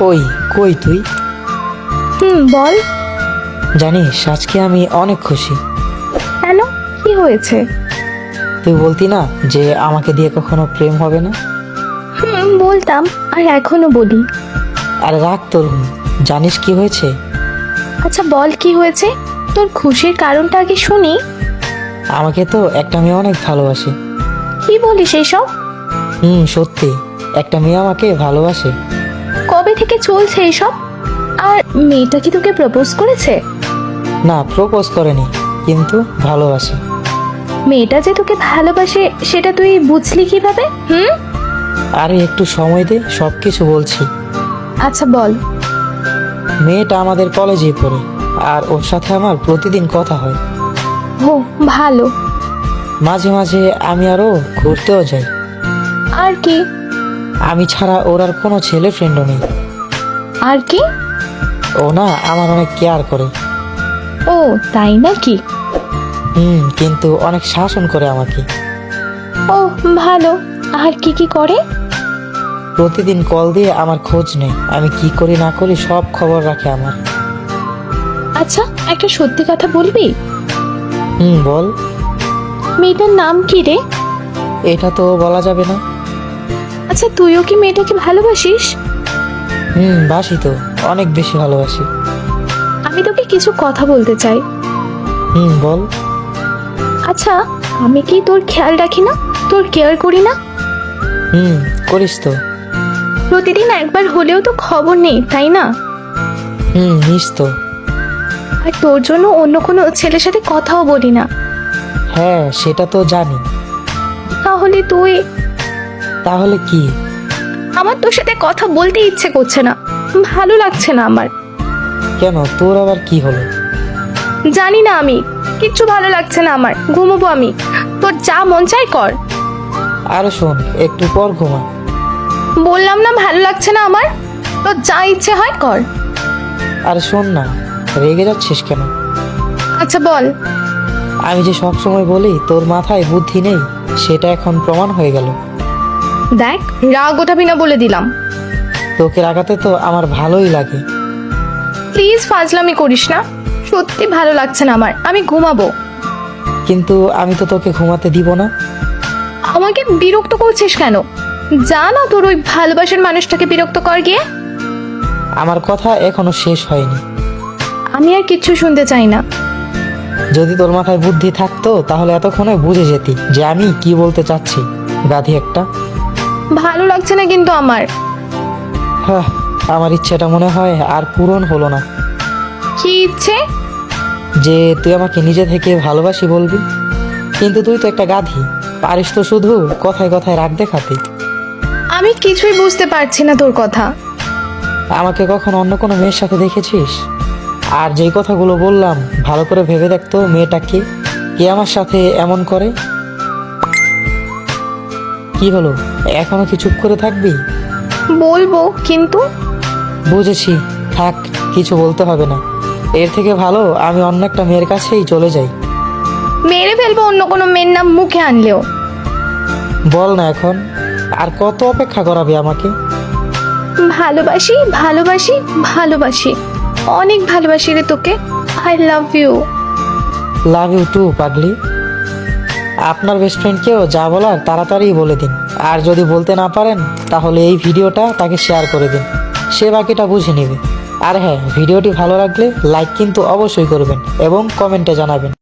ওই, কই তুই? বল। জানিস আজকে আমি অনেক খুশি। কেন, কি হয়েছে? তুই বলতি না যে আমাকে দিয়ে কখনো প্রেম হবে না। বলতাম, আর এখনো বলি। আরে রাখ তোর জানিস কি হয়েছে? আচ্ছা বল, কি হয়েছে? তোর খুশির কারণটা আগে শুনি। আমাকে তো একটা মেয়ে অনেক ভালোবাসে। কি বলিস এইসব? সত্যি, একটা মেয়ে আমাকে ভালোবাসে। কবে থেকে চলছে এইসব? আর মেয়েটা কি তোকে প্রপোজ করেছে? না, প্রপোজ করেনি, কিন্তু ভালোবাসে। মেয়েটা যে তোকে ভালোবাসে সেটা তুই বুঝলি কিভাবে? আরে একটু সময় দে, সবকিছু বলছি। আচ্ছা বল। মেয়েটা আমাদের কলেজেই পড়ে, আর ওর সাথে আমার প্রতিদিন কথা হয়। ও, ভালো। মাঝে মাঝে আমি আরও ঘুরতেও যাই। আর কি? আমি ছাড়া ওর আর কোনো ছেলে ফ্রেন্ডও নেই। আর কি? ও না আমার অনেক কেয়ার করে। ও তাই নাকি? কিন্তু অনেক শাসন করে আমাকে। ও ভালো। আর কি কি করে? প্রতিদিন কল দিয়ে আমার খোঁজ নেই, আমি কি করি না করি সব খবর রাখে আমার। আচ্ছা, একটা সত্যি কথা বলবি? বল। মেয়েটার নাম কি রে? এটা তো বলা যাবে না। আচ্ছা, তুইও কি মেয়েটাকে ভালোবাসিস? বাসি তো, অনেক বেশি ভালোবাসি। আমি তোকে কিছু কথা বলতে চাই। বল। আচ্ছা, আমি কি তোর খেয়াল রাখি না, তোর কেয়ার করি না? করিস তো। প্রতিদিন একবার হলেও তো খবর নেই, তাই না? নিস তো। আর তোর জন্য অন্য কোনো ছেলের সাথে কথাও বলি না। হ্যাঁ, সেটা তো জানি। তাহলে তুই? তাহলে কি? আমার তোর সাথে কথা বলতে ইচ্ছে করছে না, ভালো লাগছে না আমার। কেন, তোর আবার কি হলো? জানি না, আমি কিচ্ছু ভালো লাগছে না আমার, ঘুমোবো আমি। তোর যা মন চাই কর। আরে শোন, একটু পর ঘুমা। বললাম না ভালো লাগছে না আমার, তোর যা ইচ্ছে হয় কর। আরে শোন না, রেগে যাচ্ছিস কেন? আচ্ছা বল। আমি যে সব সময় বলি তোর মাথায় বুদ্ধি নেই, সেটা এখন প্রমাণ হয়ে গেল। দেখ, রাগ ওঠাবি না বলে দিলাম। তোকে রাগাতে তো আমার ভালোই লাগে। প্লিজ ফাজলামি করিস না, সত্যি ভালো লাগছে না আমার, আমি ঘুমাবো। কিন্তু আমি তো তোকে ঘুমাতে দিব না। আমাকে বিরক্ত করছিস কেন? যা না, তোর ওই ভালোবাসার মানুষটাকে বিরক্ত কর গিয়ে। আমার কথা এখনো শেষ হয়নি। আমি আর কিচ্ছু শুনতে চাই না। যদি তোর মাথায় বুদ্ধি থাকতো তাহলে এতক্ষণে বুঝে যেতি যে আমি কি বলতে চাচ্ছি, গাধি একটা। ভালো লাগছে না কিন্তু আমার। হ্যাঁ, আমার ইচ্ছেটা মনে হয় আর পূরণ হলো না। কি ইচ্ছে? যে তুই আমাকে নিজে থেকে ভালোবাসি বলবি। কিন্তু তুই তো একটা গাধি, পারিস তো শুধু কথায় কথায় রাগ দেখাতে। আমি কিছুই বুঝতে পারছি না তোর কথা। আমাকে কখন অন্য কোনো মেয়ের সাথে দেখেছিস? আর যেই কথাগুলো বললাম ভালো করে ভেবে দেখতো, মেয়েটাকে কে আমার সাথে এমন করে। কি হলো, এখনো কি চুপ করে থাকবি? বলবো কিন্তু। বুঝেছি, থাক, কিছু বলতে হবে না। এর থেকে ভালো আমি অন্য একটা মেয়ের কাছেই চলে যাই। মেরে ফেলবো অন্য কোনো মেয়ের নাম মুখে আনলেও। বল না এখন, আর কত অপেক্ষা করাবি আমাকে? ভালোবাসি ভালোবাসি ভালোবাসি, অনেক ভালোবাসি রে তোকে। I love you. Love you too, পাগলি। আপনার বেস্ট ফ্রেন্ডকেও যা বলার তাড়াতাড়ি বলে দিন। আর যদি বলতে না পারেন তাহলে এই ভিডিওটা তাকে শেয়ার করে দিন, সে বাকিটা বুঝে নেবে। আর হ্যাঁ, ভিডিওটি ভালো লাগলে লাইক কিন্তু অবশ্যই করবেন এবং কমেন্টে জানাবেন।